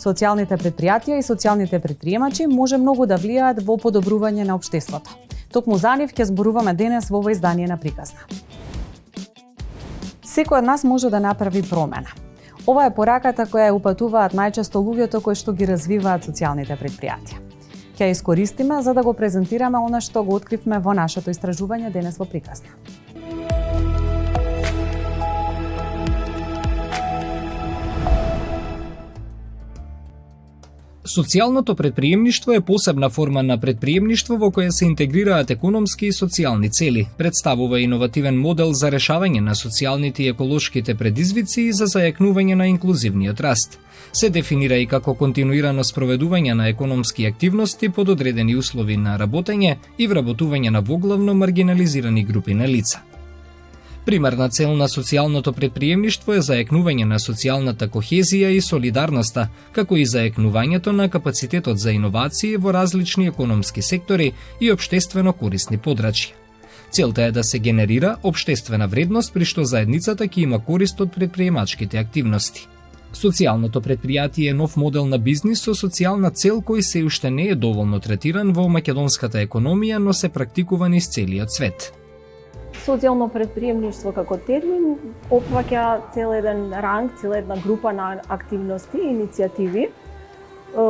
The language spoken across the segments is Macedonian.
Социјалните претпријатија и социјалните претприемачи може многу да влијаат во подобрување на општеството. Токму за нив ќе зборуваме денес во ово издание на Приказна. Секој од нас може да направи промена. Ова е пораката која ја упатуваат најчесто луѓето кои што ги развиваат социјалните претпријатија. Ќе ја искористиме за да го презентираме она што го откривме во нашето истражување денес во Приказна. Социјалното претприемништво е посебна форма на претприемништво во која се интегрираат економски и социјални цели, представува иновативен модел за решавање на социјалните и еколошките предизвици и за зајакнување на инклузивниот раст. Се дефинира и како континуирано спроведување на економски активности под одредени услови на работење и вработување на воглавно маргинализирани групи на лица. Примерна цел на социјалното претприемништво е зајакнување на социјалната кохезија и солидарноста, како и зајакнувањето на капацитетот за иновации во различни економски сектори и општествено корисни подрачја. Целта е да се генерира општествена вредност при што заедницата ќе има корист од претприемачките активности. Социјалното претпријатие е нов модел на бизнис со социјална цел кој се уште не е доволно третиран во македонската економија, но се практикува низ целиот свет. Социјално претприемништво како термин опфаќа цел еден ранг, цела една група на активности и иницијативи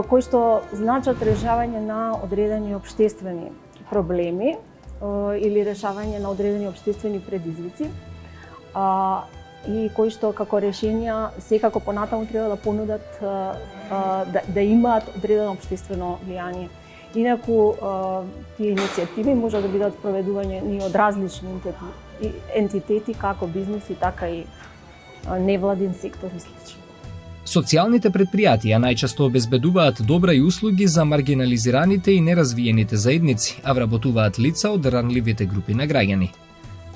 кои што значат решавање на одредени општествени проблеми или решавање на одредени општествени предизвици и кои што како решенија секако понатаму треба да понудат да имаат одредено општествено влијание. Инаку, тие иницијативи може да бидат проведување од различни ентитети, како бизнеси, така и невладин сектор и слично. Социјалните претпријатија најчесто обезбедуваат добра и услуги за маргинализираните и неразвиените заедници, а вработуваат лица од ранливите групи на граѓани.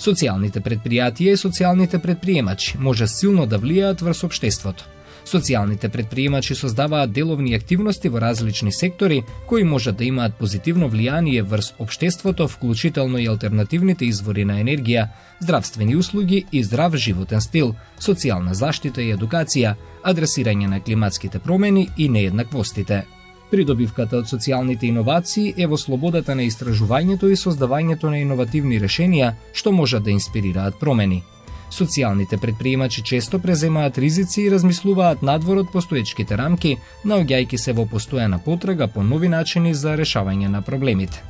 Социјалните претпријатија и социјалните претприемачи може силно да влијаат врз општеството. Социјалните претприемачи создаваат деловни активности во различни сектори кои можат да имаат позитивно влијание врз општеството, вклучително и алтернативните извори на енергија, здравствени услуги и здрав животен стил, социјална заштита и едукација, адресирање на климатските промени и нееднаквостите. Придобивката од социјалните иновации е во слободата на истражувањето и создавањето на иновативни решенија што можат да инспирираат промени. Социјалните претприемачи често преземаат ризици и размислуваат надвор од постоечките рамки, наоѓајќи се во постојана потрага по нови начини за решавање на проблемите.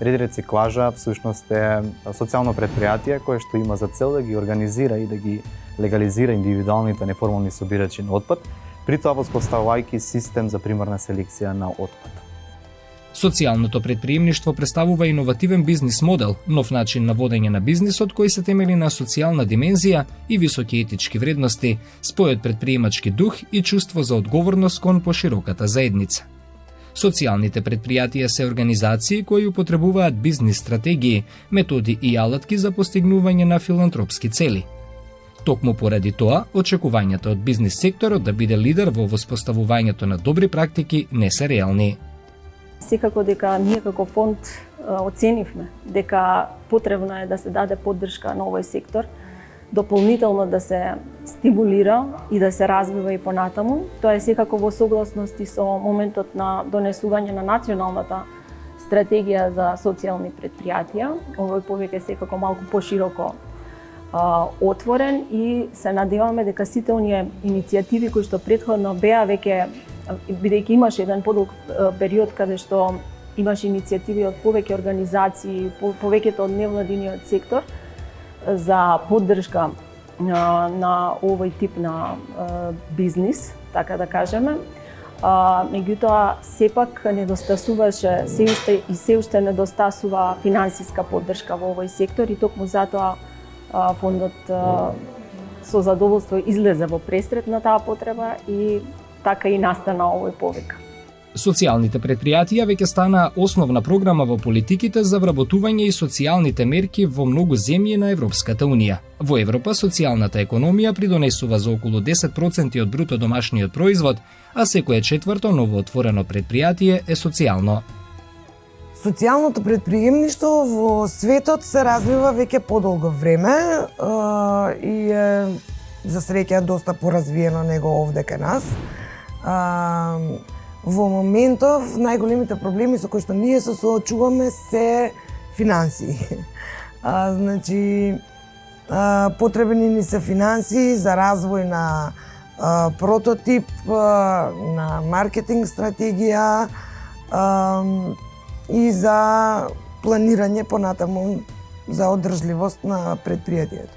Ред рециклажа всушност е социјално претпријатие кое што има за цел да ги организира и да ги легализира индивидуалните неформални собирачи на отпад, при тоа воспоставувајќи систем за примерна селекција на отпад. Социјалното претприемништво представува иновативен бизнис модел, нов начин на водење на бизнисот кој се темели на социјална димензија и високи етички вредности, спојот претприемачки дух и чувство за одговорност кон пошироката заедница. Социјалните претпријатија се организации кои употребуваат бизнис стратегии, методи и алатки за постигнување на филантропски цели. Токму поради тоа, очекувањата од бизнис секторот да биде лидер во воспоставувањето на добри практики не се реални. Секако дека ние како фонд оценивме дека потребно е да се даде поддршка на овој сектор, дополнително да се стимулира и да се развива и понатаму. Тоа е секако во согласност и со моментот на донесување на националната стратегија за социјални претпријатија. Овој повеќе секако малку пошироко отворен и се надеваме дека сите оние иницијативи кои што претходно беа веќе, бидејќи имаше еден подолг период каде што имаше иницијативи од повеќе организации, повеќето од невладиниот сектор за поддршка на овој тип на бизнис, така да кажеме. Меѓутоа, сепак недостасуваше, се уште недостасува финансиска поддршка во овој сектор и токму затоа фондот со задоволство излезе во пресрет на таа потреба и така и настана овој повик. Социјалните претпријатија веќе стана основна програма во политиките за вработување и социјалните мерки во многу земји на Европската Унија. Во Европа социјалната економија придонесува за околу 10% од бруто домашниот производ, а секое четврто новоотворено претпријатие е социјално. Социјалното претприемништво во светот се развива веќе подолго време и е за среќа доста поразвиено него овде кај нас. Во моментов најголемите проблеми со кои што ние се соочуваме се финансии. Значи потребни ни се финансии за развој на прототип, на маркетинг стратегија и за планирање понатаму за одржливост на предпријатието.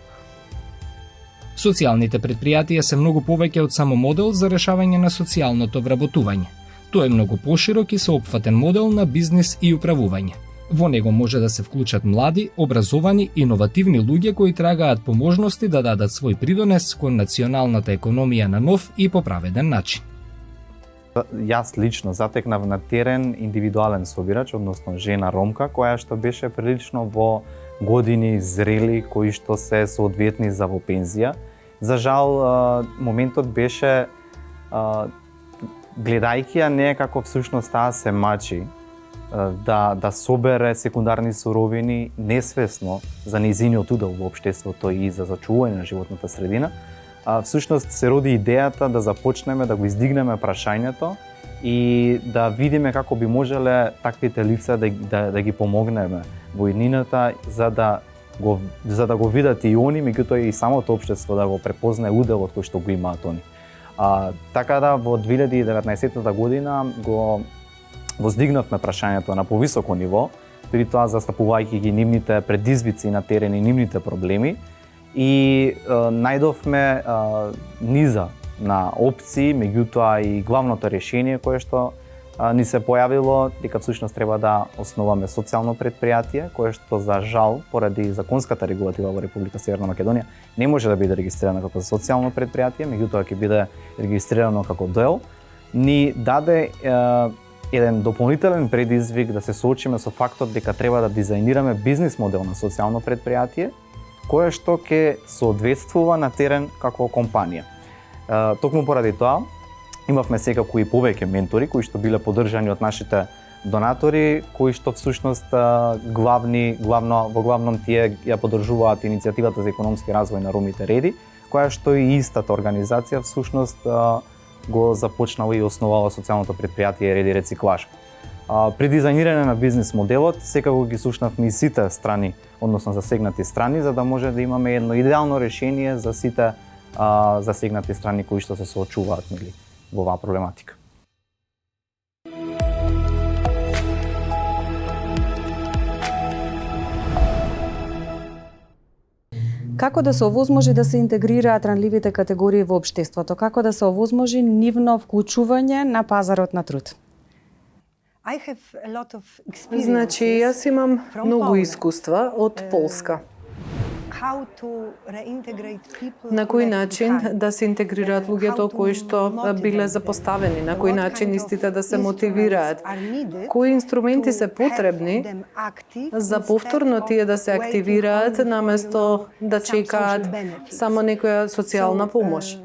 Социјалните предпријатија се многу повеќе од само модел за решавање на социјалното вработување. Тоа е многу поширок и соопфатен модел на бизнис и управување. Во него може да се вклучат млади, образовани, иновативни луѓе кои трагаат по можности да дадат свој придонес кон националната економија на нов и поправеден начин. Јас лично затекнав на терен индивидуален собирач, односно жена ромка, која што беше прилично во години зрели, кои што се соодветни за во пензија. За жал, моментот беше, гледајќи ја не како всушност таа се мачи, да собере секундарни суровини несвесно за нејзиниот удел во општеството и за зачување на животната средина, всушност се роди идејата да започнеме да го издигнеме прашањето и да видиме како би можеле таквите лица да ги помогнеме во иднината за да го видат и они, меѓутоа и самото општество да го препознае уделот кој што го имаат они. Така да во 2019 година го воздигнавме прашањето на повисоко ниво, при тоа застапувајќи ги нивните предизвици на терен и нивните проблеми, и најдовме низа на опции, меѓутоа и главното решение кое што ни се појавило, дека всушност треба да основаме социјално предпријатие, кое што за жал, поради законската регулатива во Република Северна Македонија, не може да биде регистрирано како социјално предпријатие, меѓутоа ќе биде регистрирано како ДО, ни даде еден дополнителен предизвик да се соочиме со фактот дека треба да дизајнираме бизнис модел на социјално предпријатие, кое што ќе соодветствува на терен како компанија. Токму поради тоа, имавме секако и повеќе ментори кои што биле поддржани од нашите донатори, кои што всушност во главном тие ја поддржуваат иницијативата за економски развој на ромите Реди, која што и истата организација всушност го започнала и основала социјалното предпријатие Реди рециклаж. При дизајнирање на бизнис моделот, секако ги слушнавме и сите страни, односно засегнати страни, за да може да имаме едно идеално решение за сите засегнати страни кои што се соочуваат во оваа проблематика. Како да се овозможи да се интегрираат ранливите категории во општеството? Како да се овозможи нивно вклучување на пазарот на труд? Значи, јас имам многу искуства од Полска. На кој начин да се интегрираат луѓето кои што биле запоставени, на кој начин истите да се мотивираат, кои инструменти се потребни за повторно тие да се активираат наместо да чекаат само некоја социјална помош.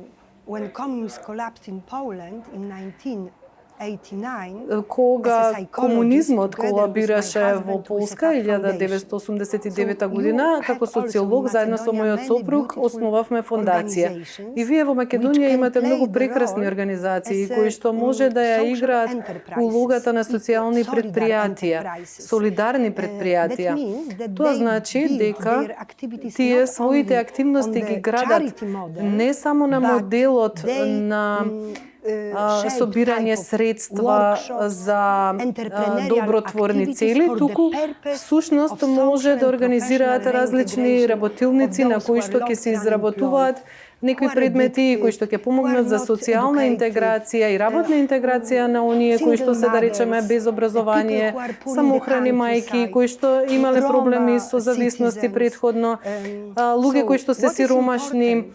Кога комунизмот колабираше во Полска 1989 година, како социолог заедно со мојот сопруг основавме фондација. И вие во Македонија имате многу прекрасни организации кои што може да ја играат улогата на социјални предпријатија, солидарни предпријатија. Тоа значи дека тие своите активности ги градат не само на моделот на собирање средства за добротворни цели, туку всушност може да организираат различни работилници на кои што ќе се изработуваат некои предмети кои што ќе помогнат за социјална интеграција и работна интеграција на оние кои што се, да речеме, без образование, самохрани мајки, кои што имале проблеми со зависности претходно, луѓе кои што се сиромашни,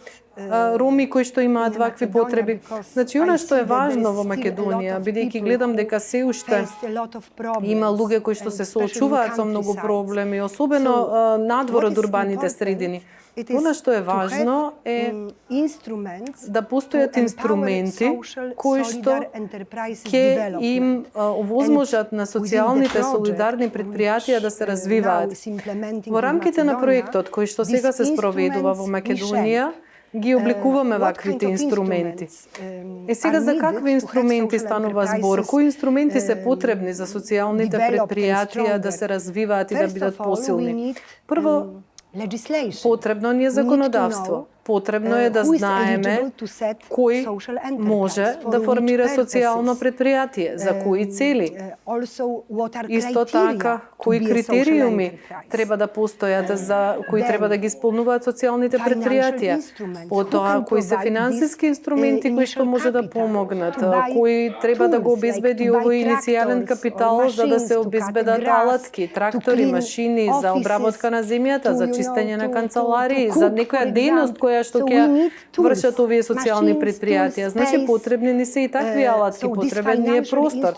роми кои што имаат вакви потреби. Значи, она што е важно во Македонија, бидејќи гледам дека се уште има луѓе кои што се соочуваат со многу проблеми, особено надвор од урбаните средини. Она што е важно е да постојат инструменти кои што ќе им овозможат на социјалните солидарни предпријатија да се развиваат. Во рамките на проектот кој што сега се спроведува во Македонија, ги обликуваме ваквите инструменти. Сега за какви инструменти станува збор? Кои инструменти се потребни за социјалните предпријатија да се развиваат и да бидат посилни? Прво, потребно ни е законодавство. Потребно е да знаеме кој може да формира социјално предпријатие, за кои цели. Исто така, кои критериуми треба да постојат за кои треба да ги исполнуваат социјалните предпријатија. Потоа, кои се финансиски инструменти кои што може да помогнат, кои треба да го обезбеди овој иницијален капитал за да се обезбедат алатки, трактори, машини за обработка на земјата, за чистење на канцеларии, за некоја дејност која што ќе вршат овие социјални предпријатија. Значи потребни ни се и такви алатки, потребен ни е простор.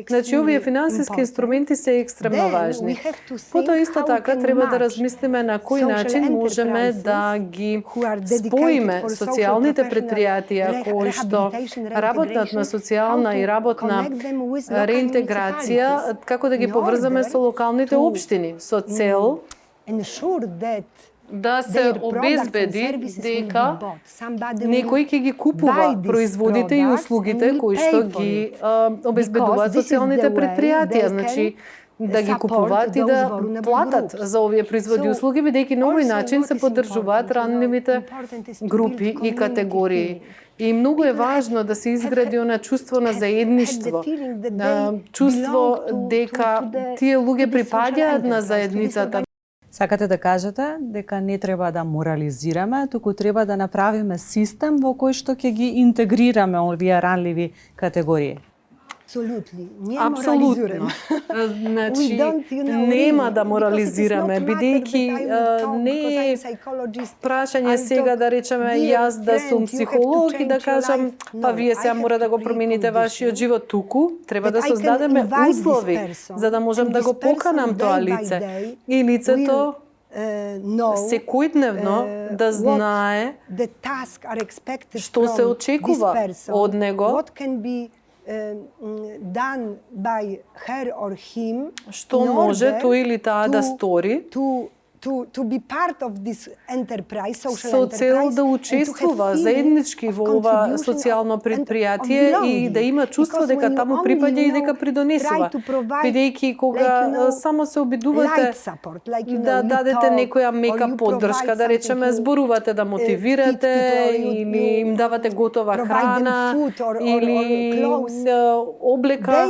Значи овие финансиски инструменти се екстремно важни. Потоа исто така треба да размислиме на кој начин можеме да ги споиме социјалните предпријатија кои што работат на социјална и работна реинтеграција, како да ги поврзаме со локалните општини со цел да се обезбеди дека некој ќе ги купува производите и услугите кои што ги обезбедуваат социјалните предпријатија. Значи, да ги купуваат и да платат за овие производи и услуги, бидејќи на овој начин се поддржуваат ранливите групи и категории. И многу е важно да се изгради она чувство на заедништво, чувство дека тие луѓе припаѓаат на заедницата. Сакате да кажете дека не треба да морализираме, туку треба да направиме систем во кој што ќе ги интегрираме овие ранливи категории. Апсолутно. Значи, нема да морализираме, бидејќи не е прашање сега да речеме јас да сум психолог и да кажам па вие сега мора да го промените вашиот живот, туку треба да создадеме услови за да можам да го поканам тоа лице. И лицето секојдневно да знае што се очекува од него, што може тој или таа да стори со цел да учествува заеднички во ова социјално предпријатие и да има чувство дека таму припаѓа и дека придонесува. Бидејќи кога само се обидувате да дадете некоја мека поддршка, да речеме зборувате да мотивирате или им давате готова храна или облека,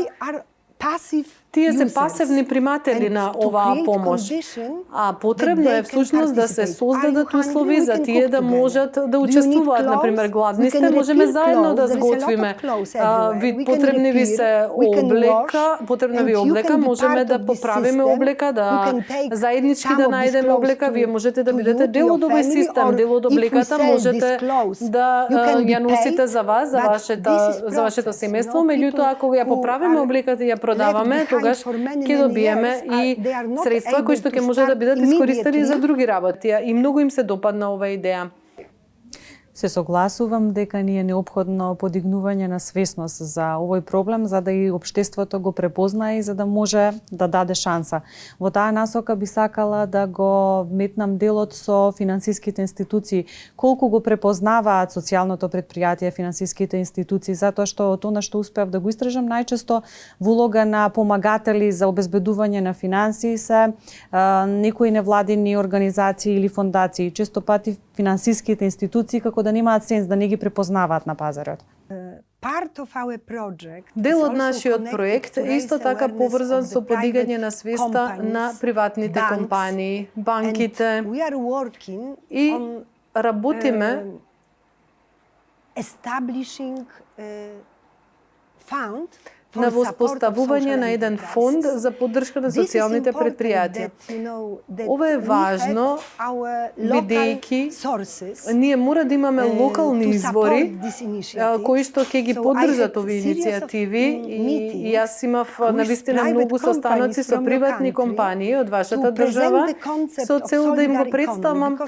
тие се пасивни приматели на оваа помош. А потребно е всушност да се создадат услови за тие да можат да учествуваат. Например, гладни сте, можеме заедно да сготвиме. Потребни ви се облека, потребна ви облека, можеме да поправиме облека, да заеднички да најдеме облека. Вие можете да бидете дел од овој систем, дел од облеката, можете да ја носите за вас, за вашето семејство, меѓутоа ако ја поправиме облеката и ја продаваме, тогаш ќе добиеме и средства кои што ќе може да бидат искористени за други работи. И многу им се допадна оваа идеја. Се согласувам дека ни е неопходно подигнување на свесност за овој проблем, за да и општеството го препознае и за да може да даде шанса. Во таа насока би сакала да го метнам делот со финансиските институции. Колку го препознаваат социјалното предпријатие, финансиските институции, затоа што од она што успеав да го истражам, најчесто во улога на помагатели за обезбедување на финансии се некои невладини организации или фондации. Често пати финансиските институции како да немаат сенс, да не ги препознаваат на пазарот. Дел од нашиот проект е исто така поврзан со подигање на свеста на приватните компании, банките и работиме на воспоставување на еден фонд за поддршка на социјалните предпријатија. Ова е важно, бидејќи ние мора да имаме локални извори кои што ќе ги поддржат овие иницијативи и јас имав навистина многу состаноци со приватни компании од вашата држава со цел да им го представам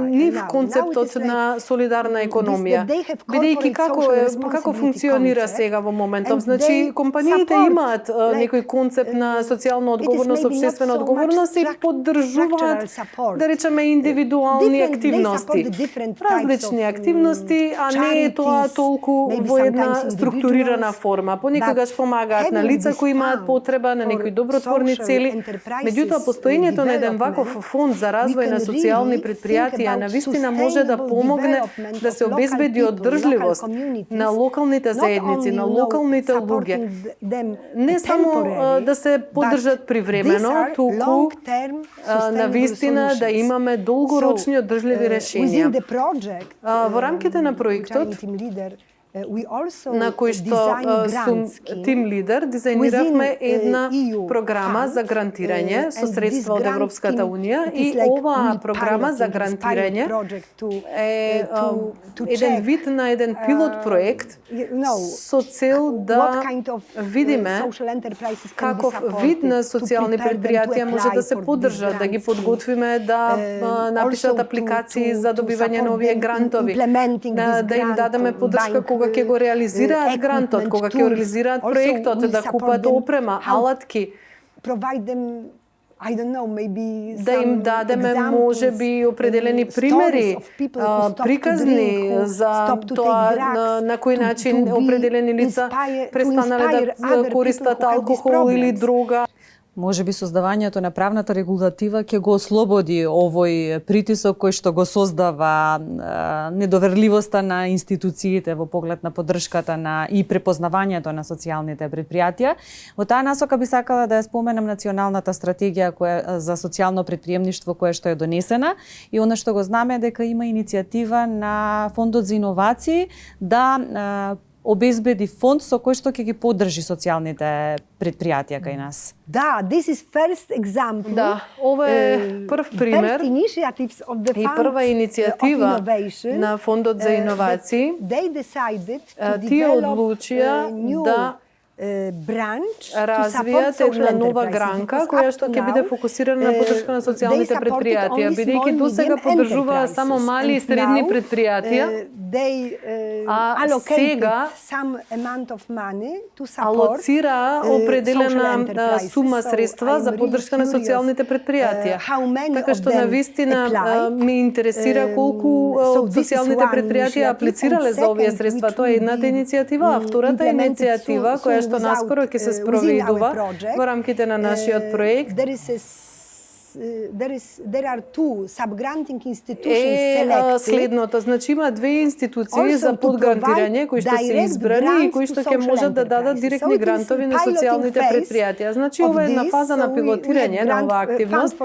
нив концептот на солидарна економија. Бидејќи како функционира сега во моментов, значи дали компаниите имаат некој концепт на социјална одговорност, обштествена одговорност и поддржуваат, да речеме, индивидуални активности. Различни активности, а не е тоа толку во една структурирана форма. Понекогаш помагаат на лица кои имаат потреба, на некои добротворни цели. Меѓутоа, постоењето на еден ваков фонд за развој на социјални предпријатија навистина може да помогне да се обезбеди одржливост на локалните заедници, на локалните луѓе. Не само да се поддржат привремено, туку навистина да имаме долгорочни одржливи решенија. Во рамките на проектот, на кој што сум тим лидер, дизајниравме една програма за грантирање со средства од Европската Унија и оваа програма за грантирање е еден вид на еден пилот проект со цел да видиме каков вид на социјални предпријатија може да се поддржа, да ги подготвиме да напишат апликации за добивање на овие грантови, да им дадеме поддршка кога ќе го реализираат грантот, кога ќе реализираат проектот, да купат опрема, алатки, да им дадеме можеби определени примери, приказни за тоа на кој начин определени лица престанале да користат алкохол или дрога. Можеби создавањето на правната регулатива ќе го ослободи овој притисок кој што го создава недоверливоста на институциите во поглед на поддршката на и препознавањето на социјалните предпријатија. Во таа насока би сакала да ја споменам националната стратегија за социјално претприемништво која што е донесена и она што го знаме дека има иницијатива на Фондот за иновации да обезбеди фонд со кој што ќе ги поддржи социјалните предпријатија кај нас. Да, this is first example. Да, ова е прв пример и прва иницијатива на Фондот за иновации. Тие одлучија да развијат една нова гранка која што ќе биде фокусирана на поддршка на социјалните предпријатија, бидејќи досега поддржуваа само мали и средни предпријатија, а сега алоцира определена сума средства за поддршка на социјалните предпријатија. Така што навистина ме интересира колку од социјалните предпријатија аплицирале за овие средства. Тоа е едната иницијатива, а втората иницијатива која што наскоро ќе се спроведува во рамките на нашиот проект следното. Значи има две институции за подгрантирање кои што се избрани и кои што ќе можат да дадат директни грантови на социјалните предпријатија. Значи ова е една фаза на пилотирање на оваа активност.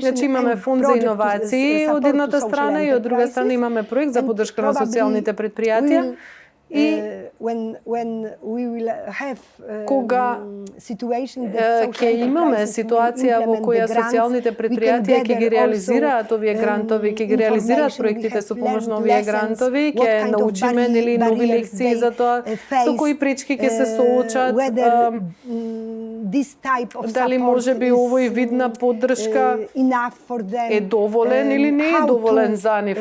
Значи имаме фонд за иновации од едната страна и од друга страна имаме проект за поддршка на социјалните предпријатија. И кога ќе имаме ситуација во која социјалните предпријатија ќе ги реализираат овие грантови, ќе ги реализираат проектите со помош на овие грантови, ќе научиме нели нови лекции за тоа со кои пречки ќе се соочат, дали можеби овој вид на поддршка е доволен или не е доволен за нив.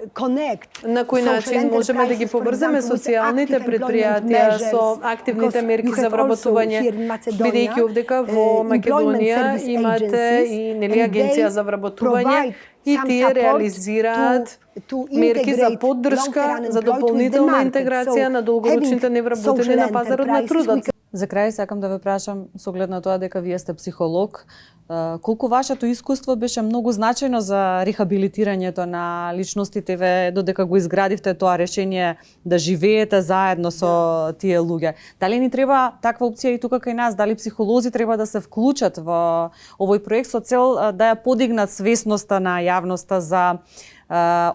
На кој начин можеме да ги поврземе социјалните предпријатија со активните мерки за вработување, бидејќи овдека во Македонија имате и нели агенција за вработување и тие реализираат мерки за поддршка за дополнителна интеграција на долгорочните невработени на пазарот на трудот. За крај сакам да ве прашам, со оглед на тоа дека вие сте психолог, колку вашето искуство беше многу значајно за рехабилитирањето на личностите ве додека го изградивте тоа решение да живеете заедно со тие луѓе. Дали ни треба таква опција и тука кај нас? Дали психолози треба да се вклучат во овој проект со цел да ја подигнат свесноста на јавноста за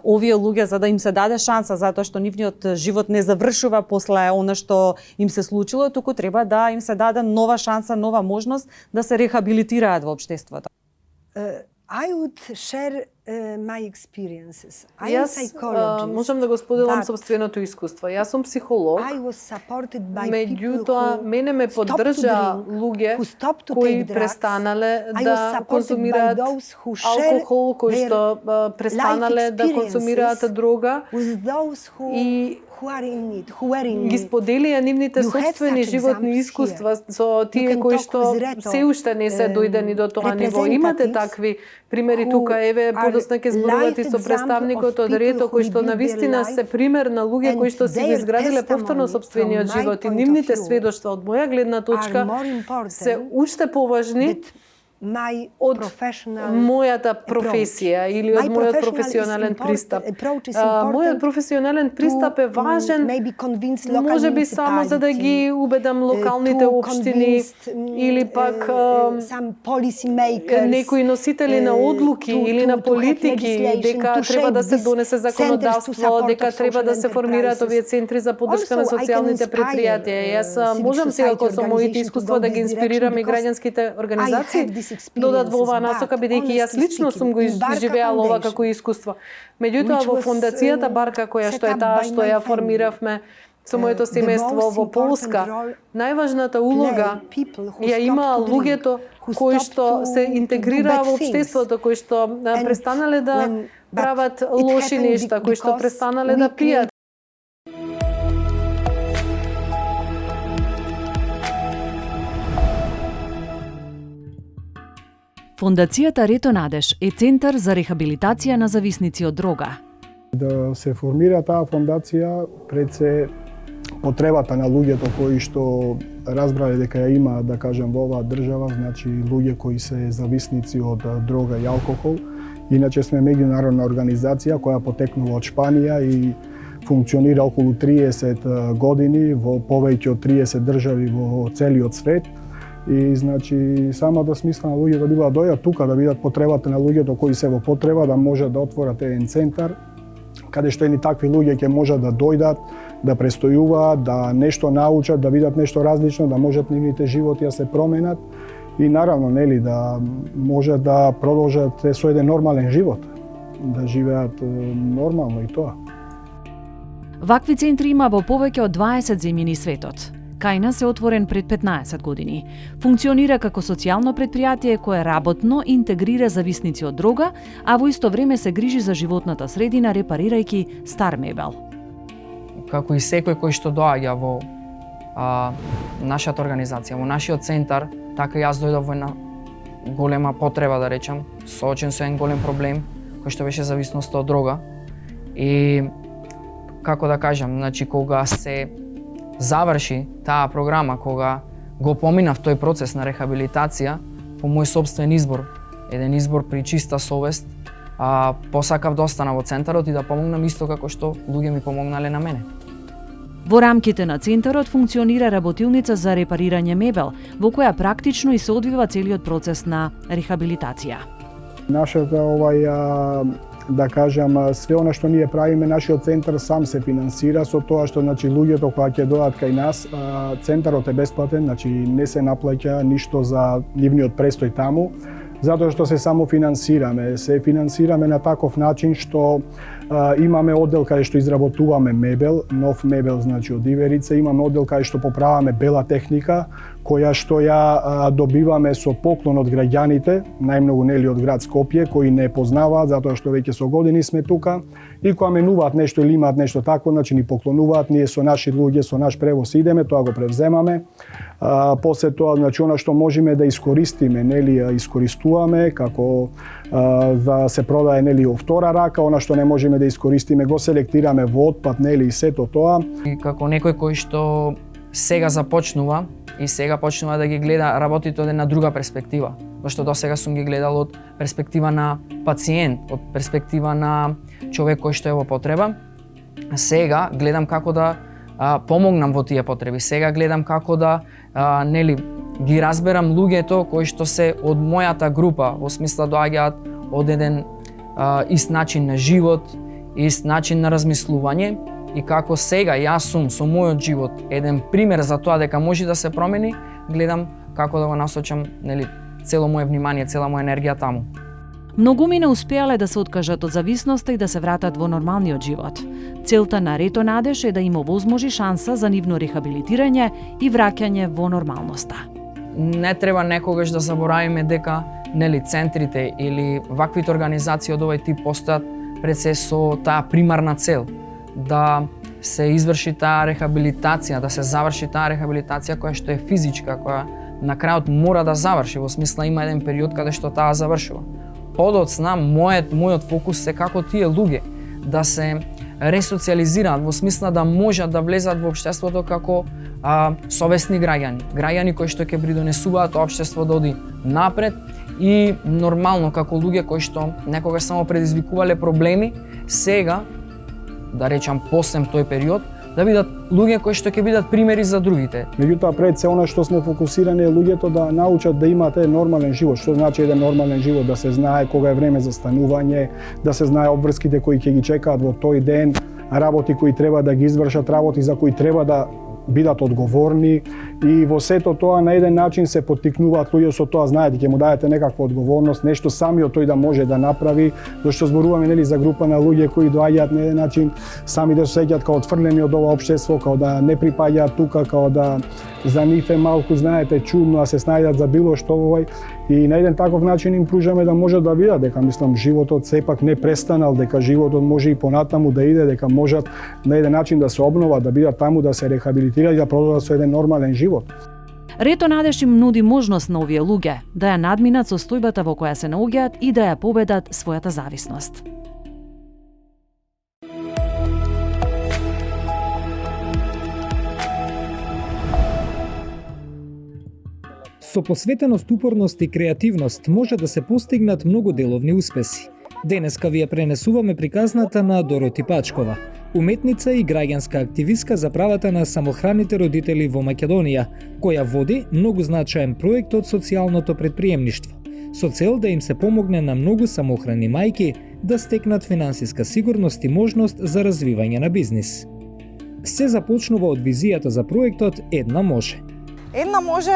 овие луѓе, за да им се даде шанса, затоа што нивниот живот не завршува после она што им се случило, туку треба да им се даде нова шанса, нова можност да се рехабилитираат во општеството. I would share my experiences. I am Јас psychologist. можам да го споделам but сопственото искуство. Јас сум психолог. I was supported by Меѓутоа, people мене ме stopped to поддржа drink, луѓе who stopped to кои take drugs. престанале I was да supported by конзумираат those who share алкохол, кои their што престанале да конзумираат experiences дрога with those и who are in need, who were in ги need. споделија нивните You have собствени such животни examples искуства со You тие can кои talk што with Reto, се уште не се дојдени до тоа ниво. Имате representatives такви примери who тука, еве are подосна ќе зборувате life со example представникот of од people Рето, кои who што rebuild навистина their се life пример на луѓе and кои што си ги their изградиле повторно testimony сопствениот from my живот и point of нивните view сведоштва од моја гледна точка are more important се уште поважни that my од professional мојата професија или од My мојот professional професионален is пристап. approach is Мојот important професионален пристап е to, важен, maybe convince local може би само за да ги убедам локалните to општини convince, или пак some policy makers, некои носители на одлуки или на to have политики legislation, дека to треба да shape се these донесе centers to законодавство, support дека of треба да social се формираат enterprises. овие центри за поддршка на Also, I can социјалните inspire, предпријатија. Јас civic можам сега society со моите organization искуства to go да ги this инспирирам direction и граѓанските I организации have these додат во оваа experiences, насока, but бидејќи јас honestly лично сум го speaking, in Barca изживеала ова Foundation, како искуство. Меѓутоа which во was, фондацијата Барка, која set што е up таа by што my ја family, формиравме со моето the семејство most во important Полска, role најважната улога play people who ја stop имаа to drink, луѓето who кои stop што to се do интегрираа bad во things. општеството, кои што престанале да when- but прават it лоши happened нешта, кои што because престанале we да пијат. Фондацијата Рето Надеж е центар за рехабилитација на зависници од дрога. Да се формира таа фондација пред се потребата на луѓето кои што разбрале дека ја има, да кажем, во оваа држава, значи луѓе кои се зависници од дрога и алкохол. Иначе сме меѓународна организација која потекнува од Шпанија и функционира околу 30 години во повеќе од 30 држави во целиот свет. И значи самата смисла на луѓето била да дојдат тука да видат потребата на луѓето кои се во потреба, да можат да отворат еден центар каде што едни такви луѓе ќе можат да дојдат, да престојуваат, да нешто научат, да видат нешто различно, да можат нивните животи да се променат и наравно нели да можат да продолжат со еден нормален живот, да живеат нормално и тоа. Вакви центри има во повеќе од 20 земји низ светот. Кај нас е отворен пред 15 години. Функционира како социјално предпријатие кое работно интегрира зависници од дрога, а во исто време се грижи за животната средина репарирајќи стар мебел. Како и секој кој што доаѓа во нашата организација, во нашиот центар, така јас дојдов во една голема потреба, да речам, соочен со еден голем проблем, кој што беше зависноста од дрога. И како да кажам, значи кога се заврши таа програма, кога го поминав тој процес на рехабилитација, по мој собствен избор, еден избор при чиста совест, посакав да остана во центарот и да помогнам исто како што луѓе ми помогнале на мене. Во рамките на центарот функционира работилница за репарирање мебел, во која практично и се одвива целиот процес на рехабилитација. Нашата да кажам, све она што ние правиме, нашиот центар сам се финансира со тоа што значи луѓето кога ќе дојдат кај нас, центарот е бесплатен, значи не се наплаќа ништо за нивниот престој таму, затоа што се само финансираме. Се финансираме на таков начин што имаме оддел каде што изработуваме мебел, нов мебел значи од иверица, имаме оддел каде што поправаме бела техника, која што ја добиваме со поклон од граѓаните, најмногу нели од град Скопје, кои не познаваат затоа што веќе со години сме тука и кога менуваат нешто или имаат нешто такво, значи ни поклонуваат, ние со наши луѓе, со наш превоз идеме, тоа го превземаме. После тоа, значи она што можеме да искористиме, нели ја искористуваме како да се продае нели во втора рака, она што не можеме да искористиме го селектираме во отпад, нели и сето тоа. И како некој кој што сега започнува и сега почнува да ги гледа работите од една друга перспектива, зашто досега сум ги гледал од перспектива на пациент, од перспектива на човек кој што е во потреба. Сега гледам како да помогнам во тие потреби. Сега гледам како да нели ги разберам луѓето кои што се од мојата група, во смисла доаѓаат од еден ист начин на живот, ист начин на размислување и како сега јас сум со мојот живот еден пример за тоа дека може да се промени, гледам како да го насочам нели цело моје внимание, цела моја енергија таму. Многуми не успеале да се откажат од зависноста и да се вратат во нормалниот живот. Целта на Рето Надеж е да им овозможи шанса за нивно рехабилитирање и враќање во нормалноста. Не треба некогаш да заборавиме дека центрите или ваквите организации од овој тип постојат пред се со таа примарна цел да се изврши таа рехабилитација, да се заврши таа рехабилитација која што е физичка, која на крајот мора да заврши, во смисла има еден период каде што таа завршува. Подоцна, мојот фокус е како тие луѓе да се ресоциализираат, во смисла да можат да влезат во општеството како совесни граѓани кои што ќе придонесуваат општество да оди напред и нормално како луѓе кои што некогаш само предизвикувале проблеми, сега, да речам после тој период, да бидат луѓе кои што ќе бидат примери за другите. Меѓутоа пред се она што сме фокусирани е луѓето да научат да имаат нормален живот. Што значи еден нормален живот? Да се знае кога е време за станување, да се знае обврските кои ќе ги чекаат во тој ден, работи кои треба да ги извршат, работи за кои треба да бидат одговорни и во сето тоа на еден начин се поттикнуваат луѓе со тоа, знаете, ќе му дадете некаква одговорност, нешто самиот тој да може да направи, зашто зборуваме за група на луѓе кои доаѓаат на еден начин сами да се сеќаат као отфрлени од ова општество, као да не припаѓаат тука, као да за нив е малку, знаете, чудно, а се снајдат за било што овој. И на еден таков начин им пружаме да можат да видат дека животот сепак не престанал, дека животот може и понатаму да иде, дека можат на еден начин да се обноват, да бидат таму, да се рехабилитираат и да продолжат со еден нормален живот. Рето Надеж им нуди можност на овие луѓе да ја надминат состојбата во која се наоѓаат и да ја победат својата зависност. Со посветеност, упорност и креативност може да се постигнат многу деловни успеси. Денеска ви ја пренесуваме приказната на Дороти Пачкова, уметница и граѓанска активистка за правата на самохраните родители во Македонија, која води многу значаен проект од социјалното предприемништво, со цел да им се помогне на многу самохрани мајки да стекнат финансиска сигурност и можност за развивање на бизнис. Се започнува од визијата за проектот Една може. Една може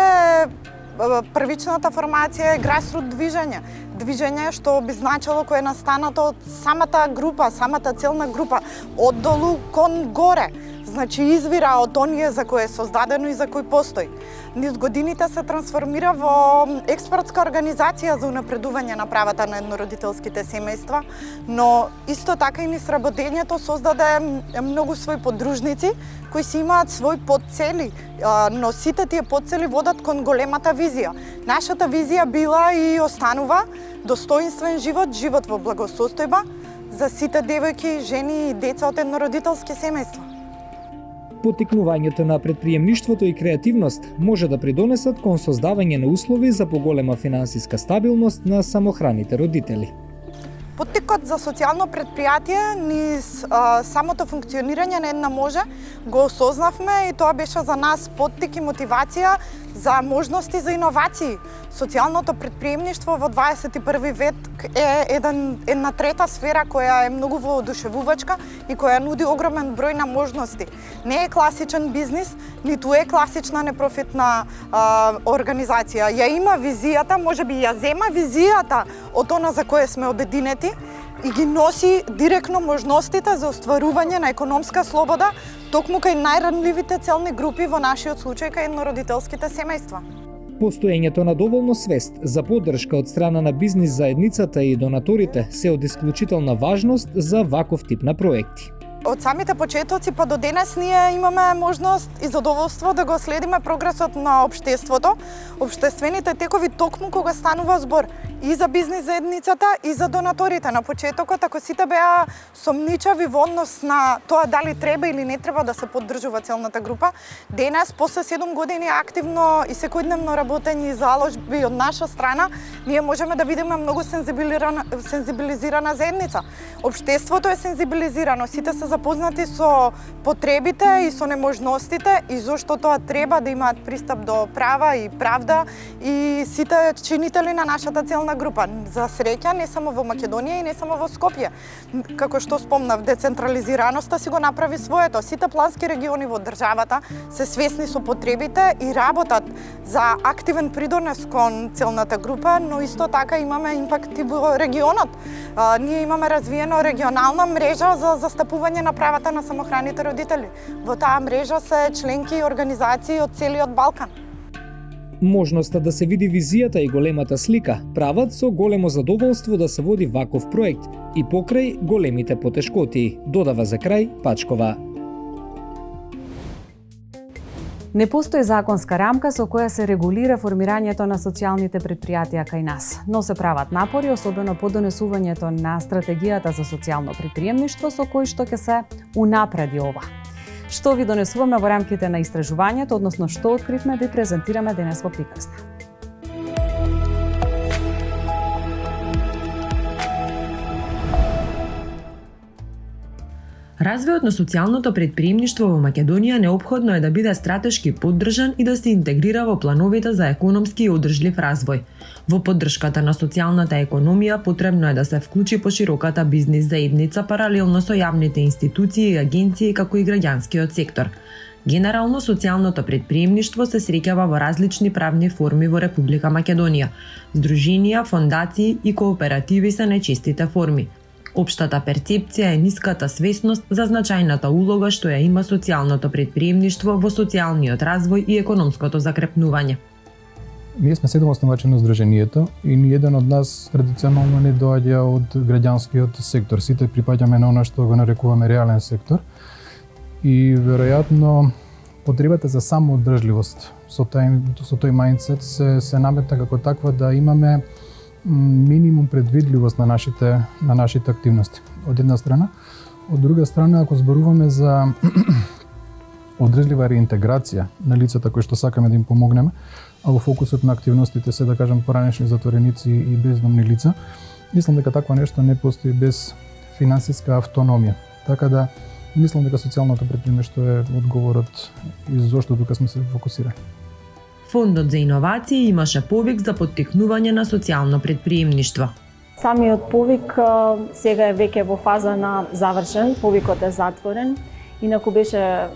првичната формација е grassroot движење што би значило кое е настанато од самата група, самата целна група, од долу кон горе. Значи извира од оние за кој е создадено и за кој постои. Низ годините се трансформира во експертска организација за унапредување на правата на еднородителските семејства, но исто така и низ работењето создаде многу своји поддружници кои си имаат своји подцели, но сите тие подцели водат кон големата визија. Нашата визија била и останува достоинствен живот, живот во благосостојба за сите девојки, жени и деца од еднородителски семејства. Поттикнувањето на предприемништвото и креативност може да придонесат кон создавање на услови за поголема финансиска стабилност на самохраните родители. Поттикот за социјално предпријатие низ самото функционирање на Една може го осознавме и тоа беше за нас поттик и мотивација за можности за иновации. Социјалното предприемништво во 21 век е една трета сфера која е многу воодушевувачка и која нуди огромен број на можности. Не е класичен бизнис, ниту е класична непрофитна организација. Ја има визијата, можеби ја зема визијата од она за кое сме обединети и ги носи директно можностите за остварување на економска слобода токму кај најранливите целни групи, во нашиот случај кај еднородителските семејства. Постоењето на доволно свест за поддршка од страна на бизнис заедницата и донаторите се од исклучителна важност за ваков тип на проекти. Од самите почетоци па до денес ние имаме можност и задоволство да го следиме прогресот на општеството, општествените текови токму кога станува збор и за бизнис заедницата и за донаторите. На почетокот, ако сите беа сомничави во однос на тоа дали треба или не треба да се поддржува целната група, денес, после 7 години активно и секојдневно работење и заложби од наша страна, ние можеме да видиме многу сензибилизирана заедница. Општеството е сензибилизирано, сите се запознати со потребите и со неможностите и зошто тоа треба да имаат пристап до права и правда и сите чинители на нашата целна целна група. За среќа не само во Македонија и не само во Скопје. Како што спомнав, децентрализираноста си го направи своето. Сите плански региони во државата се свесни со потребите и работат за активен придонес кон целната група, но исто така имаме импакт и во регионот. Ние имаме развиено регионална мрежа за застапување на правата на самохраните родители. Во таа мрежа се членки и организации од целиот Балкан. Можноста да се види визијата и големата слика прават со големо задоволство да се води ваков проект и покрај големите потешкоти, додава за крај Пачкова. Не постои законска рамка со која се регулира формирањето на социјалните предпријатија кај нас, но се прават напори, особено по донесувањето на стратегијата за социјално предприемништво со кој што ќе се унапреди ова. Што ви донесуваме во рамките на истражувањето, односно што откривме, ви презентираме денес во приказна. Развојот на социјалното предприемништво во Македонија неопходно е да биде стратешки поддржан и да се интегрира во плановите за економски и одржлив развој. Во поддршката на социјалната економија потребно е да се вклучи пошироката бизнис заедница паралелно со јавните институции и агенции како и граѓанскиот сектор. Генерално социјалното предприемништво се среќава во различни правни форми во Република Македонија. Здруженија, фондации и кооперативи се најчестите форми. Општата перцепција е ниската свесност за значајната улога што ја има социјалното предприемништво во социјалниот развој и економското закрепнување. Ние сме 7 основачи на здруженијето и ниеден од нас традиционално не доаѓа од граѓанскиот сектор. Сите припаѓаме на она што го нарекуваме реален сектор. И веројатно потребата за самоодржливост со тој мајндсет се наметна како таква да имаме минимум предвидливост на нашите активности. Од една страна, од друга страна, ако зборуваме за одржлива реинтеграција на лицата кои што сакаме да им помогнеме, а во фокусот на активностите се, да кажем, поранешни затвореници и бездомни лица, мислам дека такво нешто не постои без финансиска автономија. Така да, мислам дека социјалното предприемништво е одговорот и зошто тука сме се фокусирани. Фондот за иновации имаше повик за поттикнување на социјално предприемништво. Самиот повик сега е веќе во фаза на завршен, повикот е затворен. Инаку беше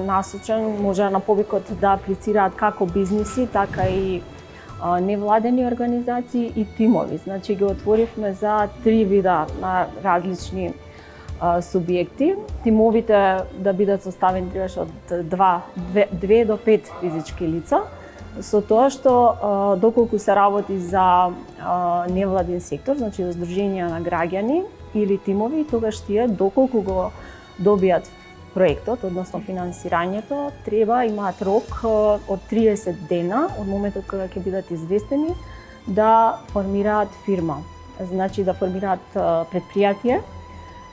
насочен, може на повикот да аплицираат како бизниси, така и невладени организации и тимови. Значи ги отворивме за 3 вида на различни субјекти. Тимовите да бидат составени од 2 до 5 физички лица, со тоа што доколку се работи за невладен сектор, значи за здруженија на граѓани или тимови, тогаш тие доколку го добијат проектот, односно финансирањето, треба имаат рок од 30 дена од моментот кога ќе бидат известени да формираат фирма. Значи да формираат предпријатие,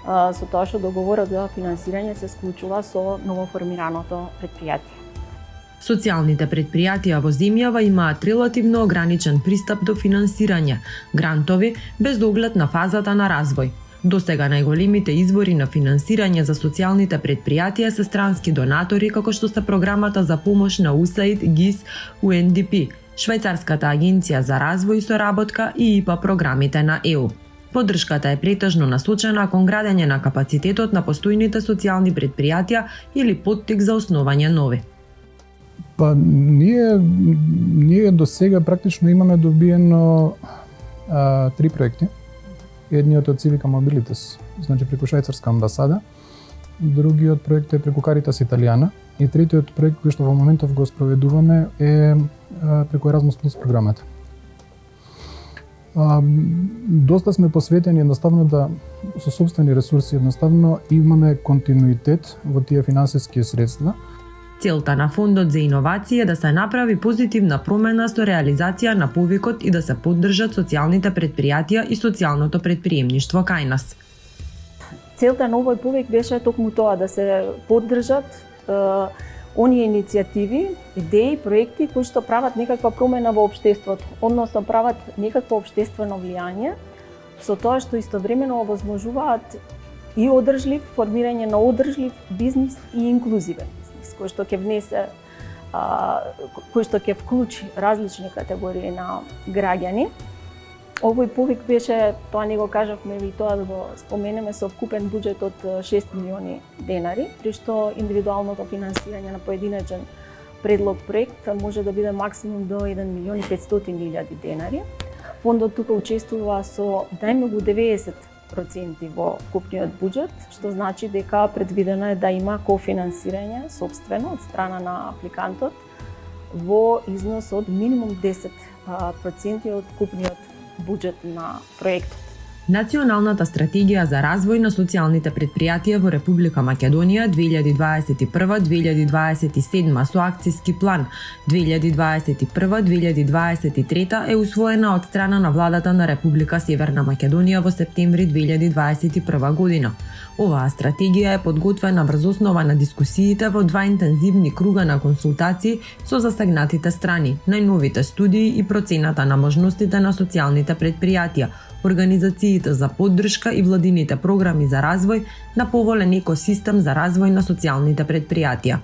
со тоа што договорот за финансирање се склучува со новоформираното предпријатие. Социјалните предпријатија во земјава имаат релативно ограничен пристап до финансирање, грантови, без оглед на фазата на развој. Досега најголемите извори на финансирање за социјалните предпријатија се странски донатори, како што се програмата за помош на USAID, GIS, UNDP, Швајцарската агенција за развој и соработка и ИПА програмите на ЕУ. Поддршката е претежно насочена кон градење на капацитетот на постојните социјални предпријатија или поттик за основање нови. Па ние до сега практично имаме добиено 3 проекти. Едниот од Civica Mobilitas, значи преку швајцарска амбасада, другиот проект е преку Caritas Италиана и третиот проект кој што во моментов го спроведуваме е преку Erasmus Plus програмата. Доста сме посветени едноставно да со сопствени ресурси едноставно имаме континуитет во тие финансиски средства. Целта на Фондот за иновации е да се направи позитивна промена со реализација на повикот и да се поддржат социјалните предпријатија и социјалното предприемништво кај нас. Целта на овој повик беше токму тоа да се поддржат оние иницијативи, идеи, проекти кои што прават некаква промена во општеството, односно прават некакво општествено влијание, со тоа што истовремено овозможуваат и одржлив, формирање на одржлив бизнис и инклузивен бизнис, кој што ќе внесе, кој што ќе вклучи различни категории на граѓани. Овој повик беше, тоа не го кажавме и тоа да го споменеме, со вкупен буџет од 6 милиони денари, при што индивидуалното финансирање на поединечен предлог проект може да биде максимум до 1 милион и 500 илјади денари. Фондот тука учествува со најмногу 90% во вкупниот буџет, што значи дека предвидено е да има кофинансирање сопствено од страна на апликантот во износ од минимум 10% од вкупниот буџет на проектот. Националната стратегија за развој на социјалните предпријатија во Република Македонија 2021-2027 со акциски план 2021-2023 е усвоена од страна на владата на Република Северна Македонија во септември 2021 година. Оваа стратегија е подготвена врз основа на дискусиите во два интензивни круга на консултации со засегнатите страни, најновите студии и процената на можностите на социјалните предпријатија, организациите за поддршка и владините програми за развој на поволен екосистем за развој на социјалните предпријатија.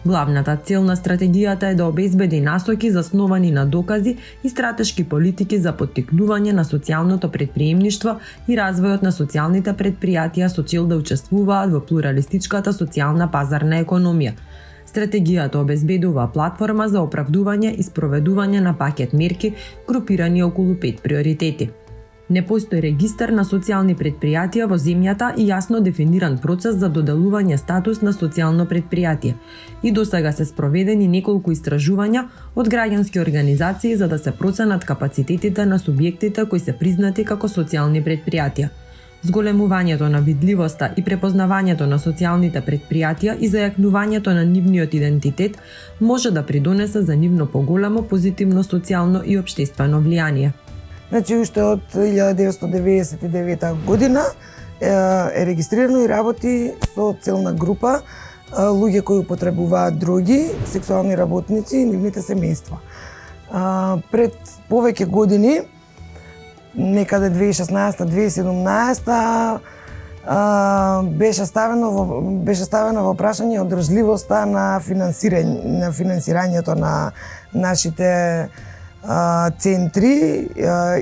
Главната цел на стратегијата е да обезбеди насоки засновани на докази и стратешки политики за поттикнување на социјалното предприемништво и развојот на социјалните предпријатија со цел да учествуваат во плуралистичката социјална пазарна економија. Стратегијата обезбедува платформа за оправдување и спроведување на пакет мерки групирани околу 5 приоритети. Не постои регистар на социјални предпријатија во земјата и јасно дефиниран процес за доделување статус на социјално предпријатие. И досега се спроведени неколку истражувања од граѓански организации за да се проценат капацитетите на субјектите кои се признати како социјални предпријатија. Зголемувањето на видливоста и препознавањето на социјалните предпријатија и зајакнувањето на нивниот идентитет може да придонесе за нивно поголемо позитивно социјално и општествено влијание. Значи, уште од 1999 година е регистрирано и работи со целна група луѓе кои употребуваат дроги, сексуални работници и нивните семејства. Пред повеќе години, некаде 2016-2017, беше ставено во прашање одржливоста на финансирањето на нашите центри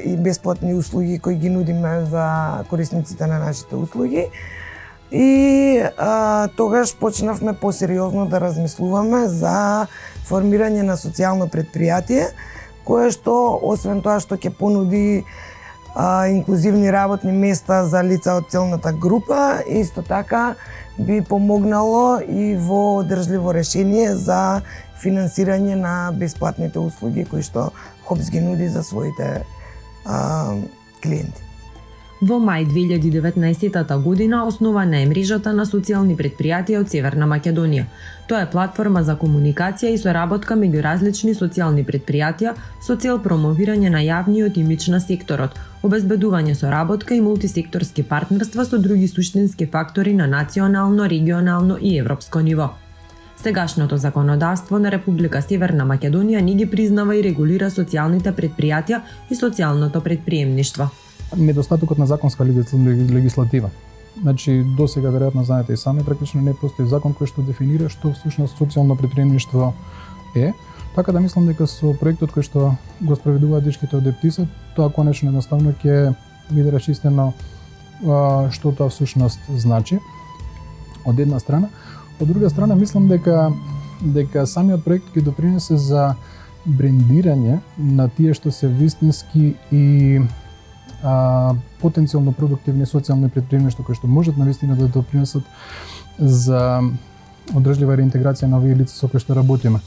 и бесплатни услуги кои ги нудиме за корисниците на нашите услуги. И тогаш почнавме посериозно да размислуваме за формирање на социјално предпријатие, кое што, освен тоа што ќе понуди инклузивни работни места за лица од целната група, исто така би помогнало и во одржливо решение за финансирање на бесплатните услуги кои што ХОПС ги нуди за своите клиенти. Во мај 2019 година основана е мрежата на социјални предпријатија од Северна Македонија. Тоа е платформа за комуникација и соработка меѓу различни социјални предпријатија со цел промовирање на јавниот имидж на секторот, обезбедување соработка и мултисекторски партнерства со други суштински фактори на национално, регионално и европско ниво. Сегашното законодавство на Република Северна Македонија не ги признава и регулира социјалните предпријатија и социјалното предприемништво. Недостатокот на законска легислатива. Значи, досега веројатно знаете и сами, практично не постои закон кој што дефинира што всушност социјално предприемништво е. Така да мислам дека со проектот кој што го спроведуваат дечките од ЕПТИС, тоа конечно едноставно ќе биде расчистено што тоа всушност значи. Од една страна, од друга страна мислам дека самиот проект ќе допринесе за брендирање на тие што се вистински и потенцијално продуктивни социјални предприемништва кои што можат навистина да допринесат за одржлива реинтеграција на овие лица со кои што работиме.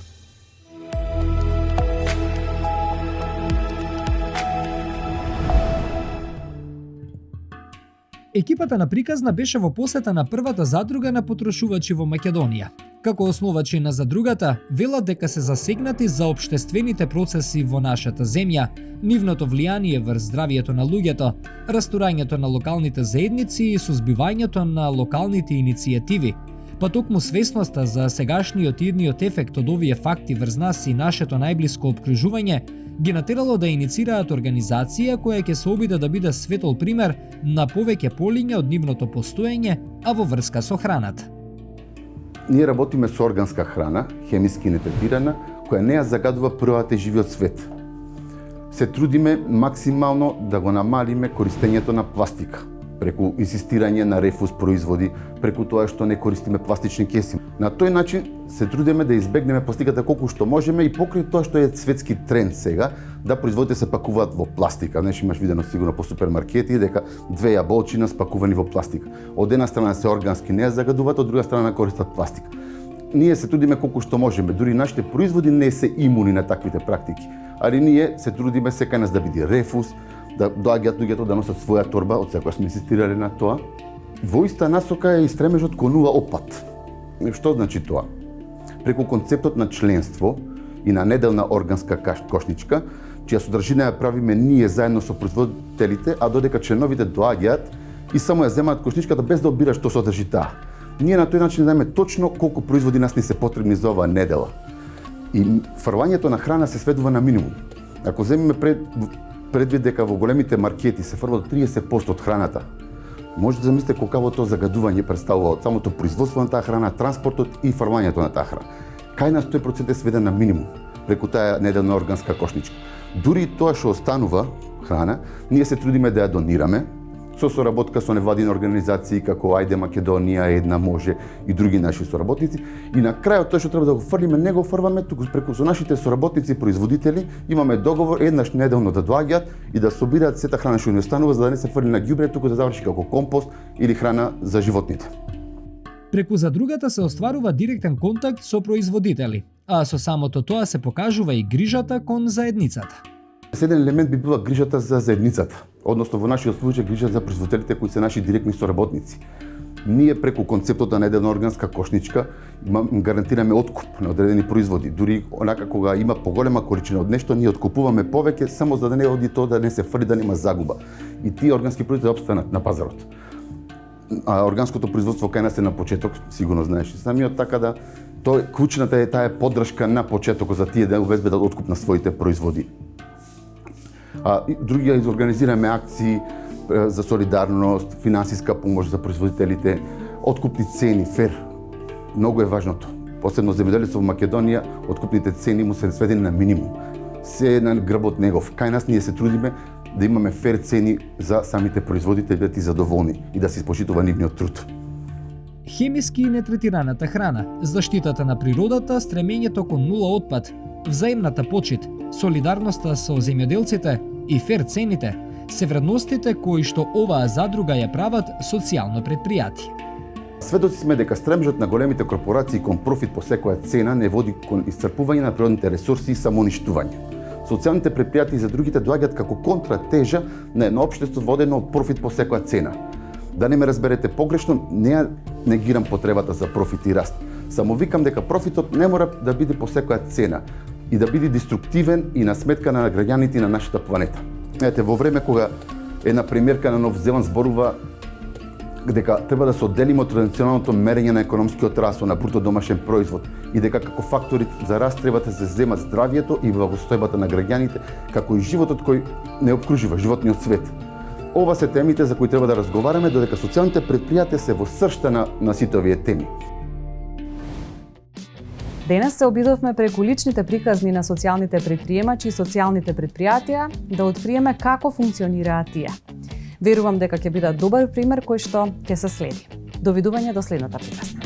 Екипата на Приказна беше во посета на првата задруга на потрошувачи во Македонија. Како основачи на задругата, велат дека се засегнати за општествените процеси во нашата земја, нивното влијание врз здравието на луѓето, растурањето на локалните заедници и сузбивањето на локалните иницијативи, па токму свесноста за сегашниот и идниот ефект од овие факти врз нас и нашето најблиско опкружување ги натерало да иницираат организација која ќе се обиде да биде светол пример на повеќе полиња од нивното постоење, а во врска со храната. Ние работиме со органска храна, хемиски нетретирана, која не ја загадува првата живиот свет. се трудиме максимално да го намалиме користењето на пластика, преку инсистирање на рефуз производи, преку тоа што не користиме пластични кеси. На тој начин се трудиме да избегнеме пластиката колку што можеме и покрај тоа што е светски тренд сега, да производите се пакуваат во пластика. Знаеш, имаш видено сигурно по супермаркети дека 2 јаболчина спакувани во пластика. Од една страна се органски не ја загадуваат, од друга страна користат пластик. Ние се трудиме колку што можеме, дури нашите производи не се имуни на таквите практики, али ние се трудиме секај нас да биде рефуз, да доаѓаат луѓето да носат своја торба, од секоја сме инсистирале на тоа. Во иста насока е и стремежот кон нула отпад. Што значи тоа? Преку концептот на членство и на неделна органска кошничка, чија содржина ја правиме ние заедно со производителите, а додека членовите доаѓаат и само ја земаат кошничката без да обираат што содржи таа. Ние на тој начин знаеме точно колку производи нас ни се потребни за оваа недела. И фрлањето на храна се сведува на минимум. Ако земеме предвид дека во големите маркети се фрла до 30% од храната, може да замислите колкаво тоа загадување представува од самото производство на таа храна, транспортот и фрлањето на таа храна. Кај нас тој процент е сведен на минимум преку таа неделна органска кошничка. Дури тоа што останува храна, ние се трудиме да ја донираме со соработка со невладини организации како Ајде Македонија, Една може и други наши соработници. И на крајот тоа што треба да го фрлиме, не го фрваме, туку преку со нашите соработници и производители имаме договор еднаш неделно да доаѓаат и да собираат сета храна што ни останува за да не се фрли на ѓубре, туку да заврши како компост или храна за животните. Преку задругата се остварува директен контакт со производители, а со самото тоа се покажува и грижата кон заедницата. Еден елемент би била грижата за заедницата, односно во нашиот случај грижата за производителите кои се наши директни соработници. Ние преку концептот на неделна органска кошничка гарантираме откуп на одредени производи. Дури онака кога има поголема количина од нешто, ние откупуваме повеќе само за да не оди тоа да не се фрли, да нема загуба. И тие органски производи опстанат на пазарот. А органското производство кај нас е на почеток, сигурно знаеш и самиот, така да клучната е таа поддршка на почетокот за тие да обезбедат откуп на своите производи. Други изорганизираме акции за солидарност, финансиска помош за производителите, откупни цени, фер. Многу е важното. Посебно земјоделието во Македонија, откупните цени му се сведени на минимум. Се на грбот негов. Кај нас ние се трудиме да имаме фер цени за самите производители, да ти задоволни и да се испочитува нивниот труд. Хемиски и нетретираната храна, заштитата на природата, стремењето кон нула отпад, взаимната почит, солидарноста со земјоделците и фер цените се вредностите кои што оваа задруга ја прават социјално предпријатие. Сведоци сме дека стремежот на големите корпорации кон профит по секоја цена не води кон исцрпување на природните ресурси и самоуништување. Социјалните предпријатии за другите доаѓаат како контратежа на едно општество водено од профит по секоја цена. Да не ме разберете погрешно, не ја негирам потребата за профит и раст. Само викам дека профитот не мора да биде по секоја цена и да биде деструктивен и на сметка на граѓаните на нашата планета. Ете, во време кога една премиерка на Нов Зеланд зборува дека треба да се одделиме од традиционалното мерење на економскиот раст на бруто домашен производ и дека како фактори за раст треба да се земат здравието и благостојбата на граѓаните, како и животот кој не обкружува животниот свет. Ова се темите за кои треба да разговараме, додека социјалните предпријатија се во сршта на сите овие теми. Денес се обидовме преку личните приказни на социјалните претприемачи и социјалните предпријатија да откриеме како функционираат тие. Верувам дека ќе биде добар пример кој што ќе се следи. Довидување до следната приказна.